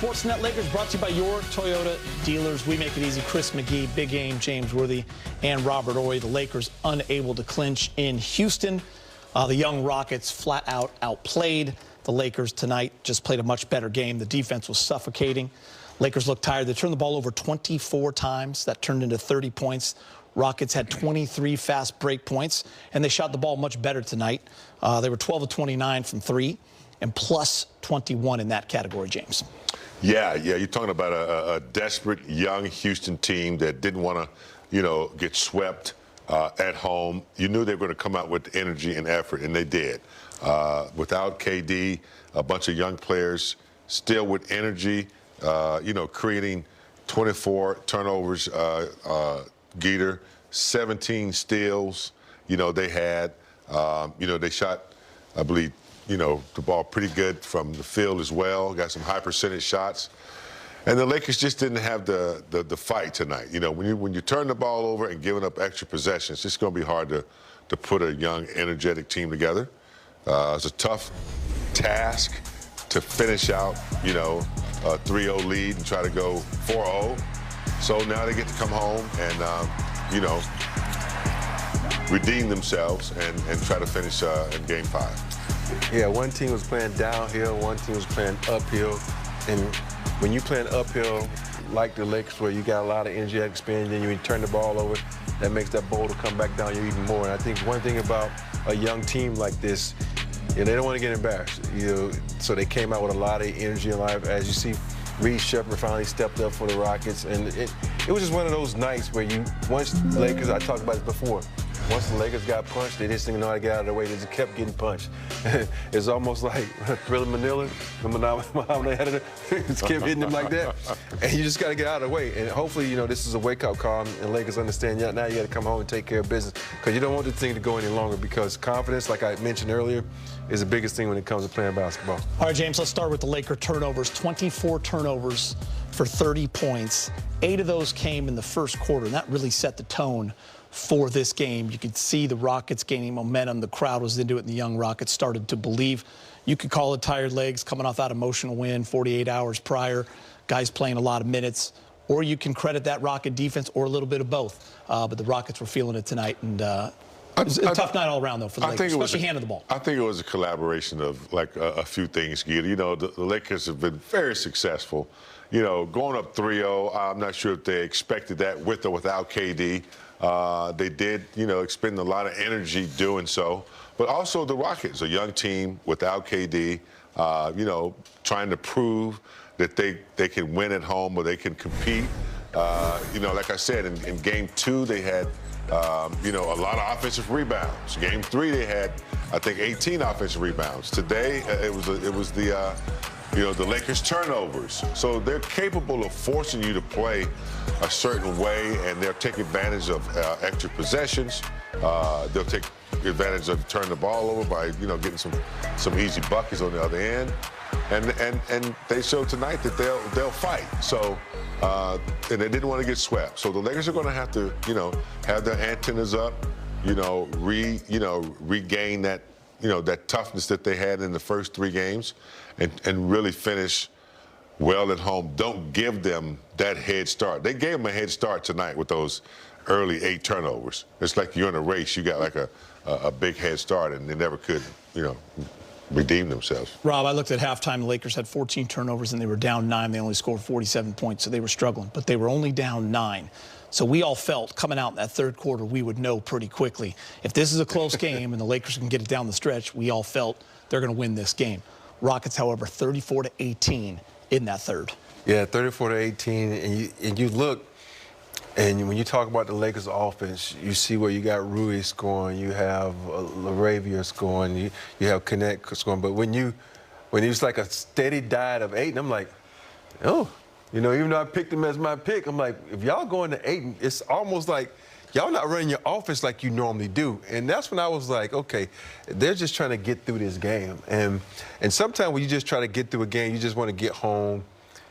Sportsnet Lakers brought to you by your Toyota dealers. We make it easy. Chris McGee, Big Game, James Worthy, and Robert Ory. The Lakers unable to clinch in Houston. The young Rockets flat out outplayed the Lakers tonight. Just played a much better game. The defense was suffocating. Lakers looked tired. They turned the ball over 24 times. That turned into 30 points. Rockets had 23 fast break points, and they shot the ball much better tonight. They were 12 of 29 from three, and plus 21 in that category, James. Yeah, you're talking about a desperate young Houston team that didn't want to, get swept at home. You knew they were going to come out with energy and effort, and they did. Without KD, a bunch of young players still with energy, creating 24 turnovers, Geeter, 17 steals, they had. They shot, I believe, the ball pretty good from the field as well. Got some high percentage shots. And the Lakers just didn't have the fight tonight. When you turn the ball over and giving up extra possessions, it's going to be hard to put a young, energetic team together. It's a tough task to finish out, a 3-0 lead and try to go 4-0. So now they get to come home and, redeem themselves and try to finish in Game 5. Yeah, one team was playing downhill, one team was playing uphill. And when you're playing uphill, like the Lakers, where you got a lot of energy at experience, then you turn the ball over, that makes that boulder come back down you even more. And I think one thing about a young team like this, they don't want to get embarrassed. So they came out with a lot of energy and life. As you see, Reed Shepherd finally stepped up for the Rockets, and it was just one of those nights where once the Lakers, I talked about it before, once the Lakers got punched, they just didn't know how to get out of the way. They just kept getting punched. It's almost like Thriller Manila, Muhammad had it, just kept hitting them like that. And you just got to get out of the way. And hopefully, this is a wake-up call, and Lakers understand, now you got to come home and take care of business, because you don't want the thing to go any longer, because confidence, like I mentioned earlier, is the biggest thing when it comes to playing basketball. All right, James, let's start with the Laker turnovers. 24 turnovers for 30 points. 8 of those came in the first quarter, and that really set the tone for this game. You could see the Rockets gaining momentum. The crowd was into it, and the young Rockets started to believe. You could call it tired legs coming off that emotional win 48 hours prior, guys playing a lot of minutes, or you can credit that Rocket defense, or a little bit of both. But the Rockets were feeling it tonight, and it was a tough night all around, though, for the Lakers, especially handing the ball. I think it was a collaboration of, a few things, Geeta. The Lakers have been very successful. Going up 3-0, I'm not sure if they expected that with or without KD. They did, expend a lot of energy doing so. But also the Rockets, a young team without KD, trying to prove that they can win at home, or they can compete. Like I said, in Game 2, they had a lot of offensive rebounds. Game 3, they had, I think, 18 offensive rebounds. Today, it was the Lakers turnovers. So they're capable of forcing you to play a certain way, and they'll take advantage of extra possessions. They'll take advantage of turning the ball over by, getting some easy buckets on the other end. And they showed tonight that they'll fight. So, and they didn't want to get swept. So the Lakers are going to have to, have their antennas up, regain that, that toughness that they had in the first 3 games, and really finish well at home. Don't give them that head start. They gave them a head start tonight with those early 8 turnovers. It's like you're in a race. You got like a big head start, and they never could, redeem themselves. Rob, I looked at halftime. The Lakers had 14 turnovers, and they were down 9. They only scored 47 points, so they were struggling. But they were only down 9. So we all felt coming out in that third quarter, we would know pretty quickly. If this is a close game and the Lakers can get it down the stretch, we all felt they're going to win this game. Rockets, however, 34-18 in that third. Yeah, 34-18, and you look, and when you talk about the Lakers offense, you see where you got Rui scoring, you have LaRavia scoring, you have Connect scoring. But when it's like a steady diet of 8, and I'm like, oh, even though I picked him as my pick, I'm like, if y'all going to 8, it's almost like y'all not running your offense like you normally do. And that's when I was like, okay, they're just trying to get through this game. And sometimes when you just try to get through a game, you just want to get home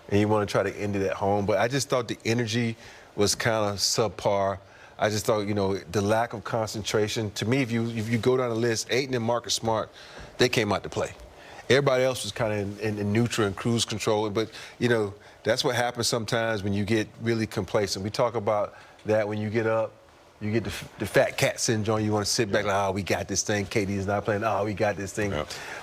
and you want to try to end it at home. But I just thought the energy was kind of subpar. I just thought, the lack of concentration. To me, if you go down the list, Ayton and Marcus Smart, they came out to play. Everybody else was kind of in neutral and cruise control. But, you know, that's what happens sometimes when you get really complacent. We talk about that when you get up. You get the fat cat syndrome. You want to sit back like, oh, we got this thing. KD's not playing. Oh, we got this thing.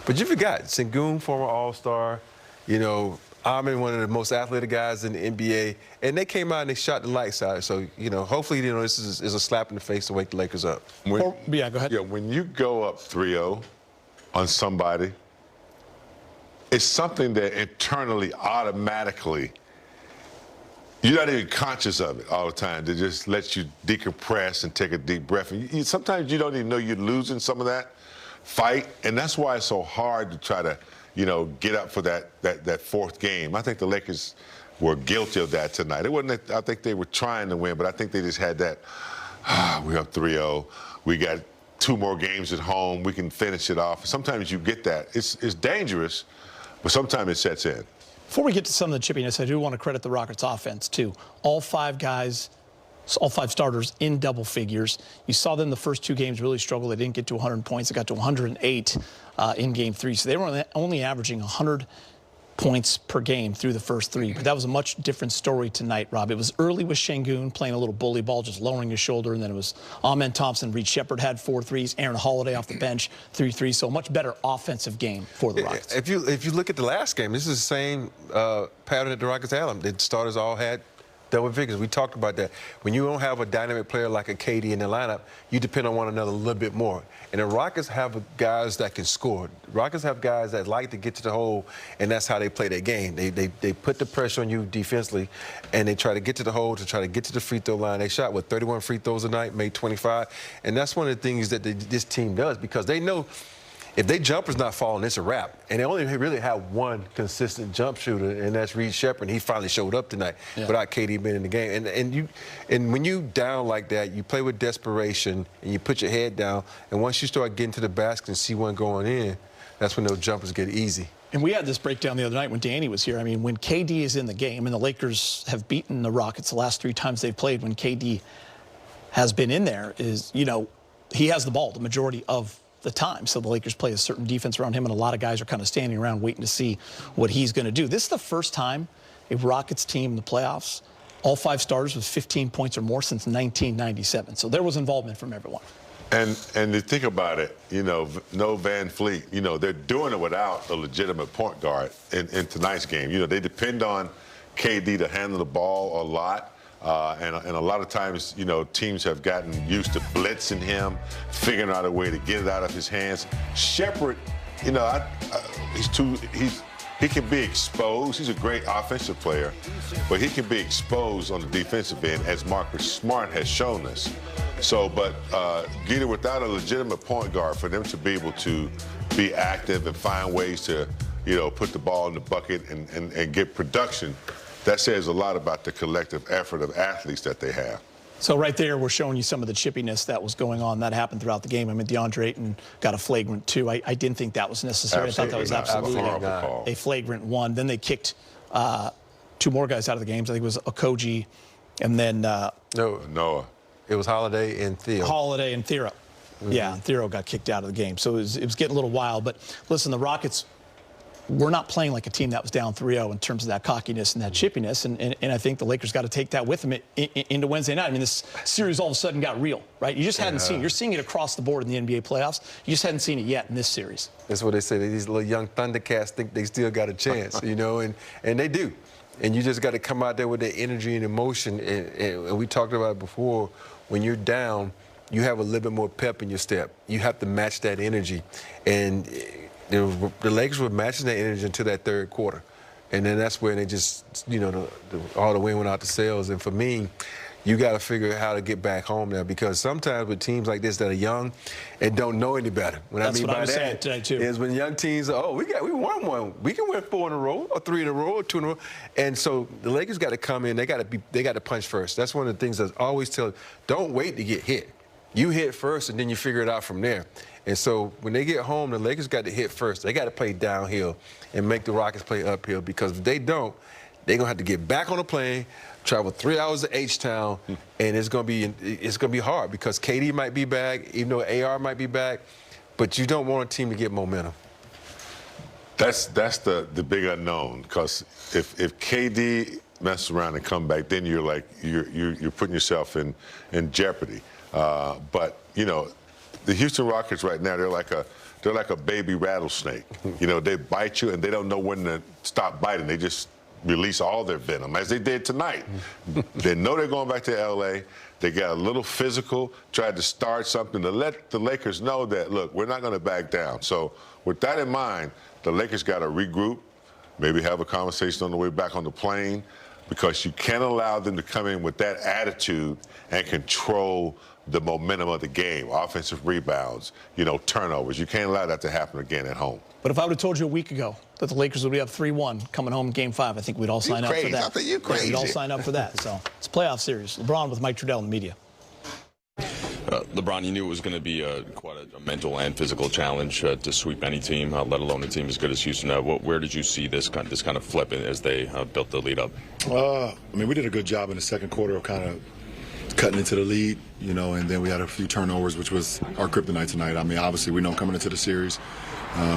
But you forgot, Sengun, former All-Star, you know, Ahmed, one of the most athletic guys in the NBA, and they came out and they shot the lights out. So, you know, hopefully, you know, this is a slap in the face to wake the Lakers up. Yeah, go ahead. Yeah, when you go up 3-0 on somebody, it's something that internally, automatically, you're not even conscious of it all the time. They just let you decompress and take a deep breath. And sometimes you don't even know you're losing some of that fight, and that's why it's so hard to try to, you know, get up for that fourth game. I think the Lakers were guilty of that tonight. It wasn't that I think they were trying to win, but I think they just had that, we're up 3-0. We got 2 more games at home. We can finish it off. Sometimes you get that. It's dangerous, but sometimes it sets in. Before we get to some of the chippiness, I do want to credit the Rockets offense, too. All 5 guys, all 5 starters in double figures. You saw them the first 2 games really struggle. They didn't get to 100 points. They got to 108 in Game 3. So they were only averaging 100 points per game through the first 3. But that was a much different story tonight, Rob. It was early with Sengun playing a little bully ball, just lowering his shoulder, and then it was Amen Thompson. Reed Shepherd had 4 threes. Aaron Holiday off the bench, 3 threes. So a much better offensive game for the Rockets. If you look at the last game, this is the same pattern that the Rockets had. The starters all had double figures. We talked about that. When you don't have a dynamic player like a KD in the lineup, you depend on one another a little bit more. And the Rockets have guys that can score. The Rockets have guys that like to get to the hole, and that's how they play their game. They put the pressure on you defensively, and they try to get to the hole, to try to get to the free throw line. They shot, 31 free throws a night, made 25. And that's one of the things that this team does, because they know if their jumper's not falling, it's a wrap. And they only really have one consistent jump shooter, and that's Reed Shepherd. He finally showed up tonight without KD being in the game. And when you down like that, you play with desperation, and you put your head down. And once you start getting to the basket and see one going in, that's when those jumpers get easy. And we had this breakdown the other night when Danny was here. I mean, when KD is in the game, and the Lakers have beaten the Rockets the last 3 times they've played, when KD has been in there, is, you know, he has the ball the majority of the time. So the Lakers play a certain defense around him, and a lot of guys are kind of standing around waiting to see what he's going to do. This is the first time a Rockets team in the playoffs, all 5 starters with 15 points or more since 1997. So there was involvement from everyone. And to think about it, you know, no Van Fleet, you know, they're doing it without a legitimate point guard in tonight's game. You know, they depend on KD to handle the ball a lot. And a lot of times, you know, teams have gotten used to blitzing him, figuring out a way to get it out of his hands. Shepherd, you know, he can be exposed. He's a great offensive player, but he can be exposed on the defensive end, as Marcus Smart has shown us. So, but Gita, without a legitimate point guard, for them to be able to be active and find ways to, you know, put the ball in the bucket and get production, that says a lot about the collective effort of athletes that they have. So right there, we're showing you some of the chippiness that was going on. That happened throughout the game. I mean, DeAndre Ayton got a flagrant 2. I didn't think that was necessary. Absolutely, I thought that was absolutely a flagrant 1. Then they kicked 2 more guys out of the games. I think it was Okogie and then Noah. It was Holiday and Theo. Holiday and Theo. Yeah, and Theo got kicked out of the game. So it was getting a little wild. But listen, the Rockets, we're not playing like a team that was down 3-0 in terms of that cockiness and that chippiness, and I think the Lakers got to take that with them into Wednesday night. I mean, this series all of a sudden got real, right? You just hadn't seen it. You're seeing it across the board in the NBA playoffs. You just hadn't seen it yet in this series. That's what they say. These little young Thundercats think they still got a chance, you know, and they do. And you just got to come out there with that energy and emotion. And we talked about it before. When you're down, you have a little bit more pep in your step. You have to match that energy. And the Lakers were matching that energy until that 3rd quarter. And then that's when they just, you know, all the wind went out the sails. And for me, you got to figure out how to get back home now, because sometimes with teams like this that are young and don't know any better. That's what I was saying today, too. Is when young teams are, we won 1. We can win 4 in a row, or 3 in a row, or 2 in a row. And so the Lakers got to come in. They got to punch first. That's one of the things that I always tell, don't wait to get hit. You hit first, and then you figure it out from there. And so when they get home, the Lakers got to hit first. They got to play downhill and make the Rockets play uphill, because if they don't, they're going to have to get back on a plane, travel 3 hours to H-Town, and it's going to be hard, because KD might be back, even though AR might be back, but you don't want a team to get momentum. That's the big unknown, because if KD messes around and come back, then you're like you're putting yourself in jeopardy. But you know, the Houston Rockets right now, they're like a baby rattlesnake. You know, they bite you and they don't know when to stop biting. They just release all their venom, as they did tonight. They know they're going back to LA. They got a little physical, tried to start something to let the Lakers know that, look, we're not going to back down. So with that in mind, the Lakers got to regroup, maybe have a conversation on the way back on the plane, because you can't allow them to come in with that attitude and control the momentum of the game, offensive rebounds, you know, turnovers. You can't allow that to happen again at home. But if I would have told you a week ago that the Lakers would be up 3-1 coming home in Game 5, I think we'd all sign up for that. I think you're crazy. Yeah, we'd all sign up for that. So it's a playoff series. LeBron with Mike Trudell in the media. LeBron, you knew it was going to be quite a mental and physical challenge to sweep any team, let alone a team as good as Houston. Where did you see this kind of flip as they built the lead up? I mean, we did a good job in the second quarter of kind of cutting into the lead, you know, and then we had a few turnovers, which was our kryptonite tonight. I mean, obviously, we know coming into the series,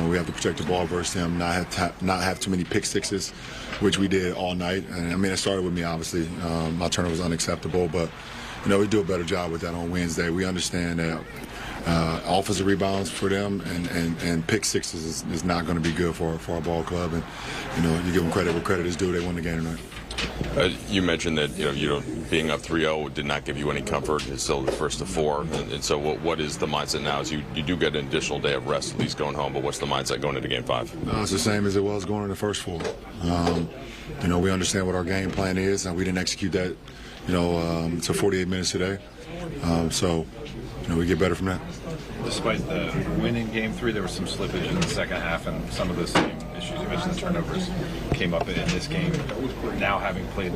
we have to protect the ball versus them, not have too many pick sixes, which we did all night. And I mean, it started with me, obviously. My turnover was unacceptable, but you know, we do a better job with that on Wednesday. We understand that offensive rebounds for them and pick sixes is not going to be good for our ball club. And you know, you give them credit where credit is due. They won the game tonight. You mentioned that being up 3-0 did not give you any comfort. It's still the first of 4, and so what is the mindset now? As you do get an additional day of rest, at least going home, but what's the mindset going into Game 5? It's the same as it was going in the first 4. You know, we understand what our game plan is, and we didn't execute that, you know, to 48 minutes today. So, you know, we get better from that. Despite the win in Game 3, there was some slippage in the second half, and some of the same issues you mentioned, the turnovers, came up in this game. Now, having played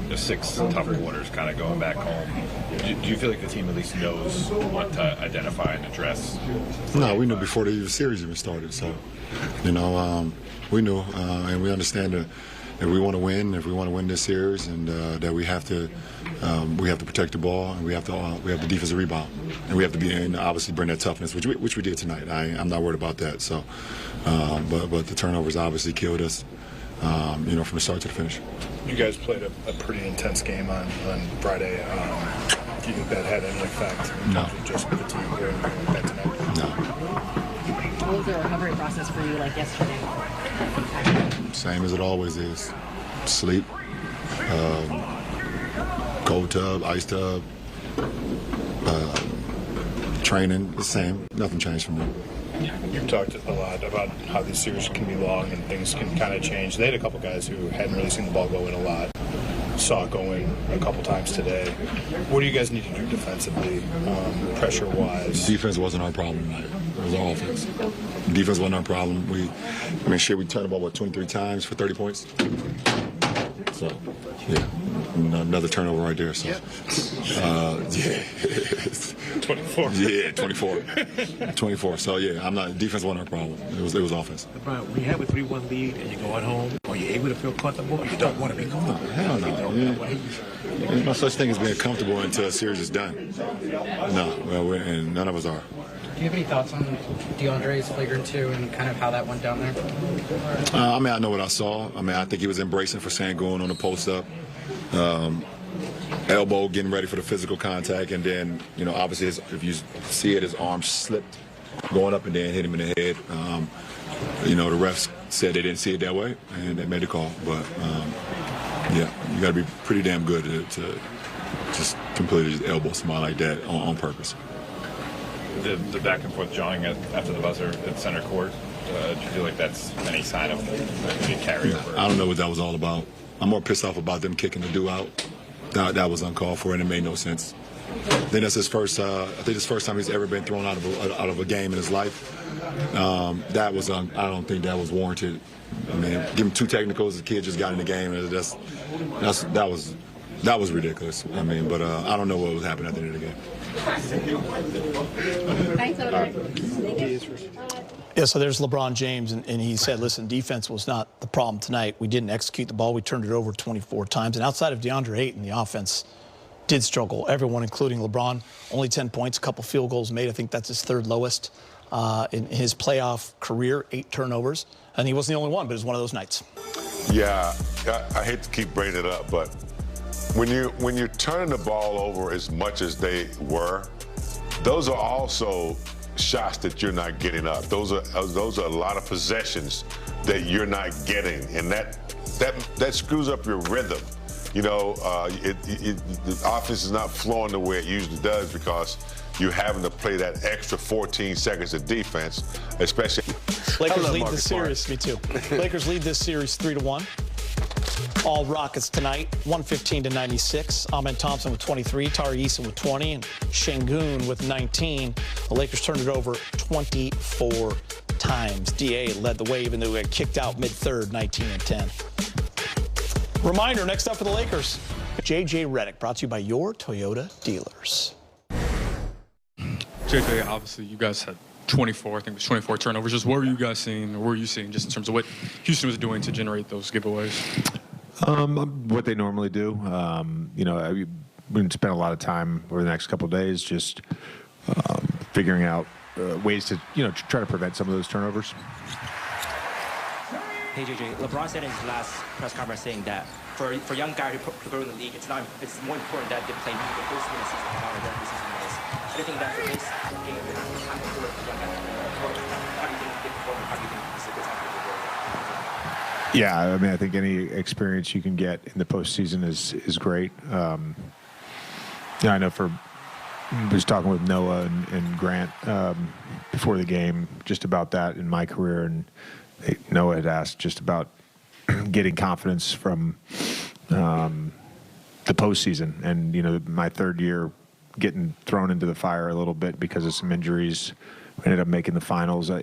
the 6 tough quarters, kind of going back home, do you feel like the team at least knows what to identify and address? No, we knew before the series even started. So, you know, we knew, and we understand that if we want to win this series, and that we have to protect the ball, and we have the defensive rebound, and we have to be, and obviously bring that toughness, which we did tonight. I'm not worried about that. So, but the turnovers obviously killed us, you know, from the start to the finish. You guys played a pretty intense game on Friday. Do you think that had any effect in terms of just the team here and that tonight? No. What was the recovery process for you like yesterday? Same as it always is. Sleep, cold tub, ice tub, training, the same. Nothing changed from there. You've talked a lot about how these series can be long and things can kind of change. They had a couple guys who hadn't really seen the ball go in a lot. Saw it go in a couple times today. What do you guys need to do defensively, pressure-wise? Defense wasn't our problem tonight. It was our offense. Defense wasn't our problem. We turned the ball, 23 times for 30 points? So, yeah, another turnover right there. So, yeah. 24. Yeah, 24. 24. So, yeah, defense wasn't our problem. It was offense. LeBron, when you have a 3-1 lead and you're going home, are you able to feel comfortable? You don't want to be comfortable. No, hell no. Yeah. There's no such thing as being comfortable until a series is done. No, and none of us are. Do you have any thoughts on DeAndre's flagrant 2 and kind of how that went down there? I mean, I know what I saw. I mean, I think he was embracing for saying going on the post-up. Elbow, getting ready for the physical contact, and then, you know, obviously, if you see it, his arm slipped going up and then hit him in the head. You know, the refs said they didn't see it that way, and they made the call. But, yeah, you got to be pretty damn good to just completely just elbow somebody like that on purpose. The back and forth jawing after the buzzer at center court, do you feel like that's any sign of maybe a carryover? I don't know what that was all about. I'm more pissed off about them kicking the dude out. That was uncalled for, and it made no sense. Then that's his first. I think it's the first time he's ever been thrown out of a game in his life. That was. I don't think that was warranted. I mean, give him 2 technicals. The kid just got in the game, and that was ridiculous. I mean, but I don't know what was happening at the end of the game. Yeah, so there's LeBron James, and he said, listen, defense was not the problem tonight. We didn't execute the ball. We turned it over 24 times. And outside of DeAndre Ayton, the offense did struggle. Everyone, including LeBron, only 10 points, a couple field goals made. I think that's his 3rd lowest. in his playoff career, 8 turnovers. And he wasn't the only one, but it was one of those nights. Yeah, I hate to keep bringing it up, but when you're turning the ball over as much as they were, those are also shots that you're not getting up. Those are a lot of possessions that you're not getting, and that screws up your rhythm. You know, the offense is not flowing the way it usually does because you're having to play that extra 14 seconds of defense, especially. Lakers lead the series. Me too. Lakers lead this series 3-1. All Rockets tonight, 115-96. Amen Thompson with 23, Tari Eason with 20, and Şengün with 19. The Lakers turned it over 24 times. DA led the way, even though he had kicked out mid-third, 19-10. Reminder, next up for the Lakers, JJ Redick, brought to you by your Toyota dealers. JJ, obviously you guys had 24, I think it was 24 turnovers. Just what were you guys seeing, or what were you seeing just in terms of what Houston was doing to generate those giveaways? What they normally do. You know, we're going to spend a lot of time over the next couple of days just figuring out ways to, try to prevent some of those turnovers. Hey, JJ, LeBron said in his last press conference saying that for young guys to grow in the league, it's more important that they play the post in the season than the season was. I think that for this game, how do you think they perform? How do you think this is a good time for the world? Yeah, I mean, I think any experience you can get in the postseason is great. I know I was talking with Noah and Grant before the game just about that in my career, and Noah had asked just about getting confidence from the postseason. And, my third year getting thrown into the fire a little bit because of some injuries, we ended up making the finals. I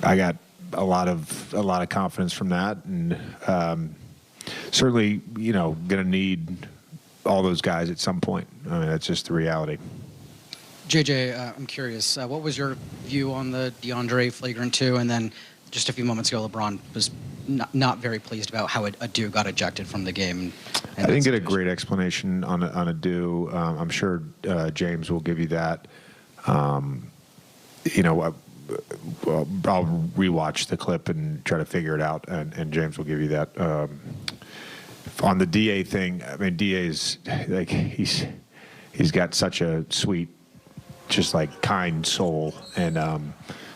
got a lot of confidence from that, and certainly, going to need all those guys at some point. I mean, that's just the reality. JJ, I'm curious, what was your view on the DeAndre flagrant 2? And then just a few moments ago, LeBron was not very pleased about how Adu got ejected from the game. I didn't get a great explanation on Adu. I'm sure James will give you that. I'll rewatch the clip and try to figure it out, and James will give you that. On the DA thing, I mean, DA's like he's got such a sweet, just like kind soul, and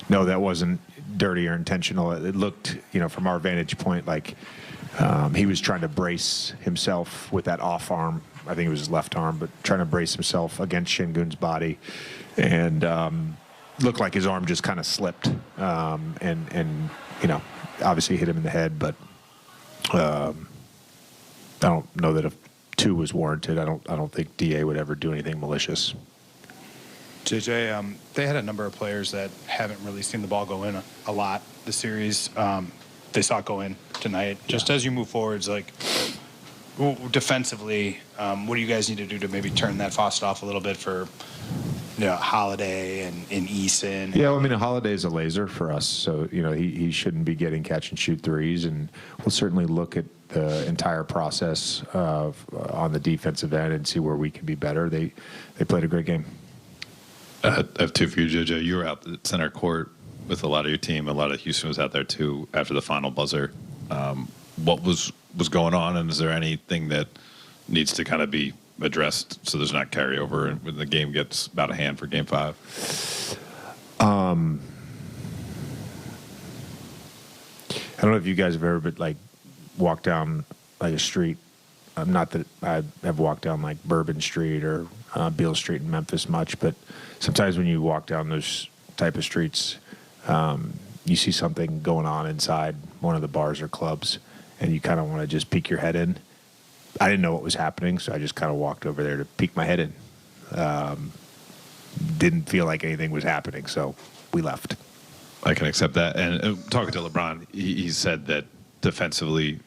no, that wasn't dirty or intentional. It looked, from our vantage point, like he was trying to brace himself with that off arm. I think it was his left arm, but trying to brace himself against Şengün's body, and looked like his arm just kind of slipped, and obviously hit him in the head. But I don't know that if 2 was warranted. I don't think DA would ever do anything malicious. JJ, they had a number of players that haven't really seen the ball go in a lot this series. They saw it go in tonight. Just as you move forwards, like defensively, what do you guys need to do to maybe turn that faucet off a little bit for Holiday and Eason? Yeah, well, I mean, Holiday is a laser for us, so he shouldn't be getting catch and shoot threes, and we'll certainly look at the entire process on the defensive end and see where we can be better. They played a great game. I have 2 for you, JJ. You were out at center court with a lot of your team. A lot of Houston was out there, too, after the final buzzer. What was going on, and is there anything that needs to kind of be addressed so there's not carryover when the game gets out of hand for Game 5? I don't know if you guys have ever been, walked down, a street. Not that I have walked down, Bourbon Street or Beale Street in Memphis much, but sometimes when you walk down those type of streets, you see something going on inside one of the bars or clubs, and you kind of want to just peek your head in. I didn't know what was happening, so I just kind of walked over there to peek my head in. Didn't feel like anything was happening, so we left. I can accept that. And talking to LeBron, he said that defensively,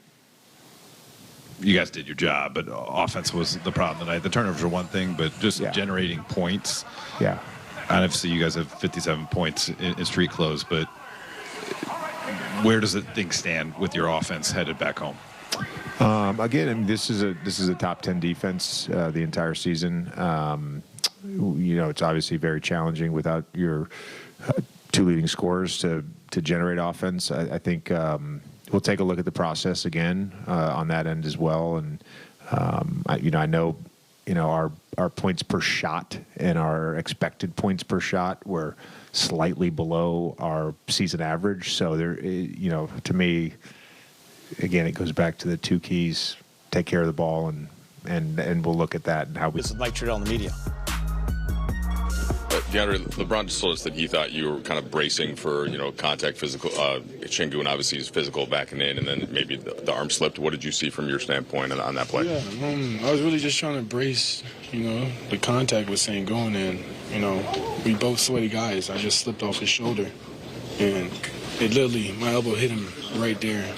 you guys did your job, but offense was the problem tonight. The turnovers are one thing, but just generating points. Yeah. Obviously, you guys have 57 points in street clothes, but where does the thing stand with your offense headed back home? Again, I mean, this is a top 10 defense the entire season. You know, it's obviously very challenging without your two leading scorers to generate offense. I think we'll take a look at the process again on that end as well. And I know our points per shot and our expected points per shot were slightly below our season average. So there, to me, again, it goes back to the two keys: take care of the ball, and we'll look at that and how we. This is Mike Trudell in the media. DeAndre, LeBron just told us that he thought you were kind of bracing for, contact physical. Chingu, and obviously he's physical backing in, and then maybe the arm slipped. What did you see from your standpoint on that play? Yeah, I was really just trying to brace, the contact was saying going in. We both sweaty guys. I just slipped off his shoulder, and it literally, my elbow hit him right there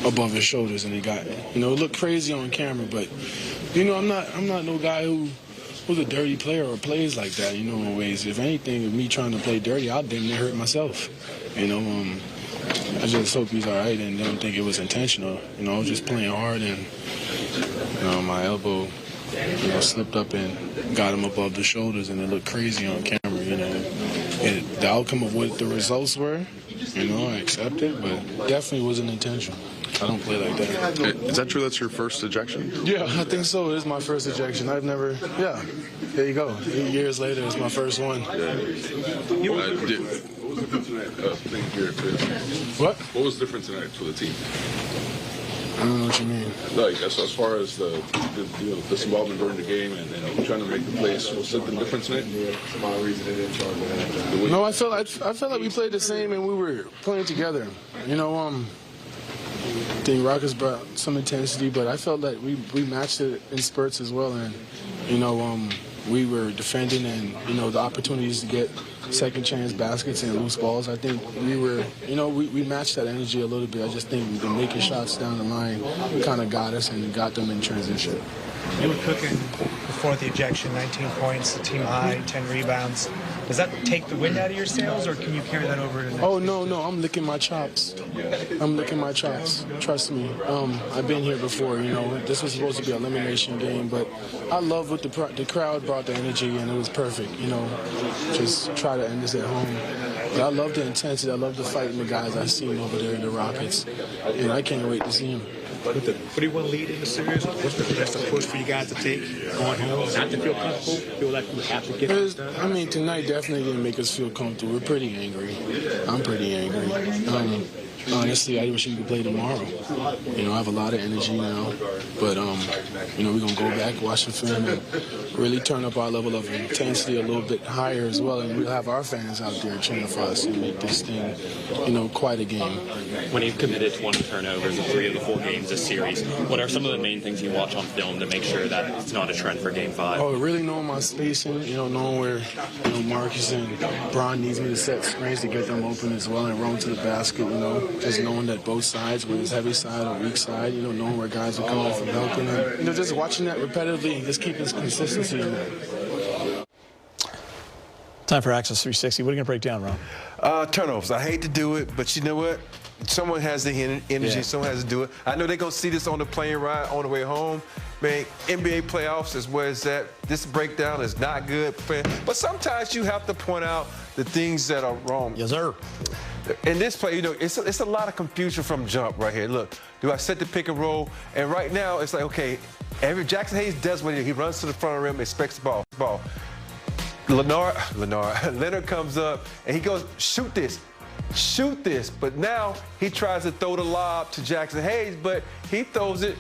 above his shoulders, and it looked crazy on camera, but, I'm not no guy who's a dirty player or plays like that, in ways. If anything, with me trying to play dirty, I'd damn near hurt myself. I just hope he's all right and don't think it was intentional. I was just playing hard, and my elbow, slipped up and got him above the shoulders, and it looked crazy on camera. The outcome of what the results were, I accept it, but definitely wasn't intentional. I don't play like that. Is that true? That's your first ejection? Yeah, I think so. It is my first ejection. I've never, there you go. 8 years later, it's my first one. What? What was different tonight for the team? I don't know what you mean. Like, as far as the involvement during the game and trying to make the plays, was something different tonight? No, I felt like we played the same and we were playing together. I think Rockets brought some intensity, but I felt like we matched it in spurts as well, and we were defending, and the opportunities to get second chance baskets and loose balls. I think we were, we matched that energy a little bit. I just think the making shots down the line kind of got us and got them in transition. You were cooking before the ejection, 19 points, the team high, 10 rebounds. Does that take the wind out of your sails, or can you carry that over to the next? Oh, no, I'm licking my chops. I'm licking my chops. Trust me. I've been here before, This was supposed to be an elimination game, but I love what the crowd brought the energy, and it was perfect, Just try to end this at home. But I love the intensity. I love the fight in the guys I've seen over there in the Rockets, and I can't wait to see them. With the 3-1 lead in the series, what's the best approach for you guys to take going home? Not to feel comfortable, feel like you have to get this done? I mean, tonight definitely didn't make us feel comfortable. We're pretty angry. I'm pretty angry. Honestly, I wish we could play tomorrow. I have a lot of energy now, but we're gonna go back, watch the film, and really turn up our level of intensity a little bit higher as well, and we'll have our fans out there cheering for us and make this thing, quite a game. When you've committed 20 turnovers in 3 of the 4 games this series, what are some of the main things you watch on film to make sure that it's not a trend for Game 5? Oh, really knowing my spacing, knowing where Marcus and Bron needs me to set screens to get them open as well and run to the basket, just knowing that both sides, whether it's heavy side or weak side, knowing where guys are coming from helping them. Just watching that repetitively and just keeping consistency in that. Time for Access 360. What are you going to break down, Ron? Turnovers. I hate to do it, but you know what? Someone has the energy. Someone has to do it. I know they're going to see this on the plane ride on the way home. Man, NBA playoffs is where it's at. This breakdown is not good. But sometimes you have to point out the things that are wrong. Yes, sir. In this play, it's a lot of confusion from jump right here. Look, do I set the pick and roll? And right now, it's like, okay, Jackson Hayes does what he runs to the front of the rim, expects the ball. Leonard comes up, and he goes, shoot this. But now he tries to throw the lob to Jackson Hayes, but he throws it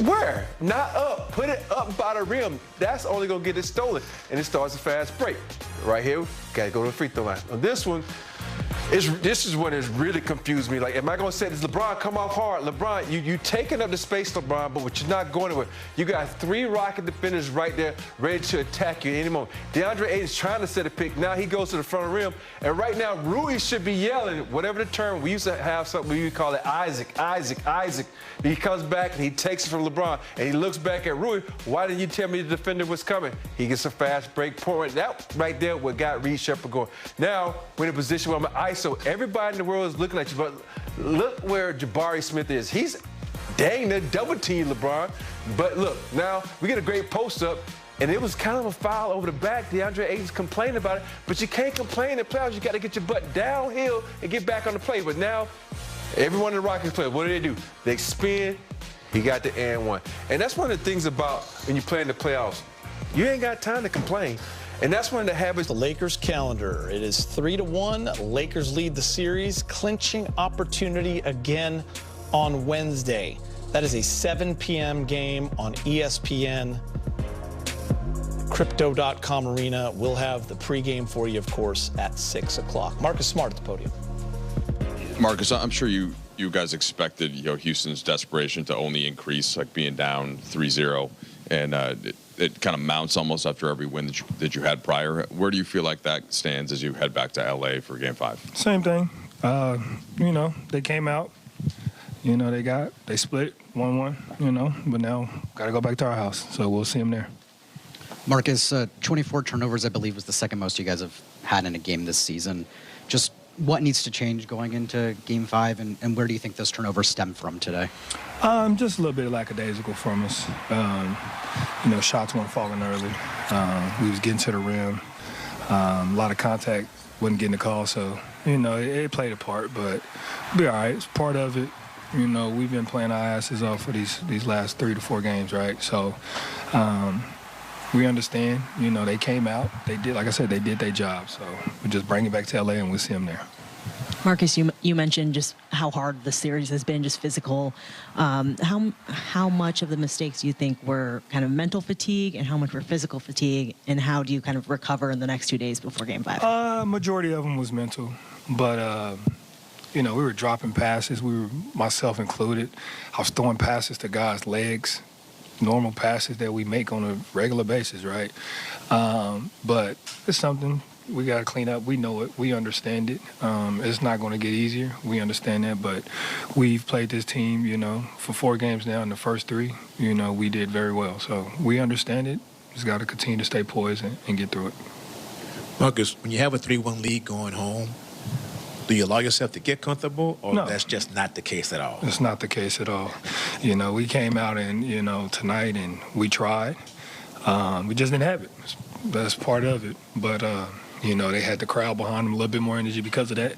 where? Not up. Put it up by the rim. That's only going to get it stolen. And it starts a fast break. Right here, got to go to the free throw line. On this one, this is when it's really confused me. Like, am I going to say, does LeBron come off hard? LeBron, you taking up the space, LeBron, but what you're not going anywhere. You got 3 Rocket defenders right there ready to attack you any moment. DeAndre Ayton is trying to set a pick. Now he goes to the front of the rim. And right now, Rui should be yelling, whatever the term. We used to have something we would call it Isaac. He comes back and he takes it from LeBron. And he looks back at Rui. Why didn't you tell me the defender was coming? He gets a fast break point. That right there what got Reed Shepherd going. Now, we're in a position where I'm an ISO. Everybody in the world is looking at you, but look where Jabari Smith is. He's dang near double team LeBron. But look, now we get a great post up. And it was kind of a foul over the back. DeAndre Ayton's complaining about it, but you can't complain in the playoffs. You got to get your butt downhill and get back on the play. But now, everyone in the Rockets play, what do? They spin. He got the and one. And that's one of the things about when you play in the playoffs. You ain't got time to complain. And that's one of the habits. The Lakers calendar. It is 3-1. Lakers lead the series, clinching opportunity again on Wednesday. That is a 7 p.m. game on ESPN. Crypto.com Arena. We'll have the pregame for you, of course, at 6 o'clock. Marcus Smart at the podium. Marcus, I'm sure you guys expected Houston's desperation to only increase, like being down 3-0, and it kind of mounts almost after every win that you had prior. Where do you feel like that stands as you head back to LA for Game 5? Same thing. They came out. They split 1-1. But now got to go back to our house. So we'll see them there. Marcus, 24 turnovers, I believe, was the second most you guys have had in a game this season. Just what needs to change going into Game 5, and where do you think those turnovers stem from today? Just a little bit of lackadaisical from us. Shots weren't falling early. We was getting to the rim. A lot of contact, wasn't getting the call, so, it played a part, but be all right. It's part of it. We've been playing our asses off for these last 3 to 4 games, right? So, we understand, they came out. They did, like I said, they did their job. So we just bring it back to LA and we'll see them there. Marcus, you mentioned just how hard the series has been, just physical. How much of the mistakes do you think were kind of mental fatigue and how much were physical fatigue, and how do you kind of recover in the next 2 days before Game 5? Majority of them was mental, but we were dropping passes. Myself included. I was throwing passes to guys' legs. Normal passes that we make on a regular basis, right? But it's something we got to clean up. We know it. We understand it. It's not going to get easier. We understand that, but we've played this team, for 4 games now. In the first 3, we did very well. So we understand it. Just got to continue to stay poised and get through it. Marcus, when you have a 3-1 lead going home, do you allow yourself to get comfortable, or that's just not the case at all? It's not the case at all. We came out and, tonight and we tried. We just didn't have it. That's part of it. But, they had the crowd behind them, a little bit more energy because of that.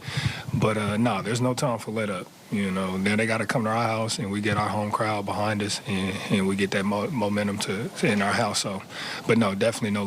But, no, there's no time for let up. Then they got to come to our house and we get our home crowd behind us and we get that momentum to in our house. So, but, no, definitely no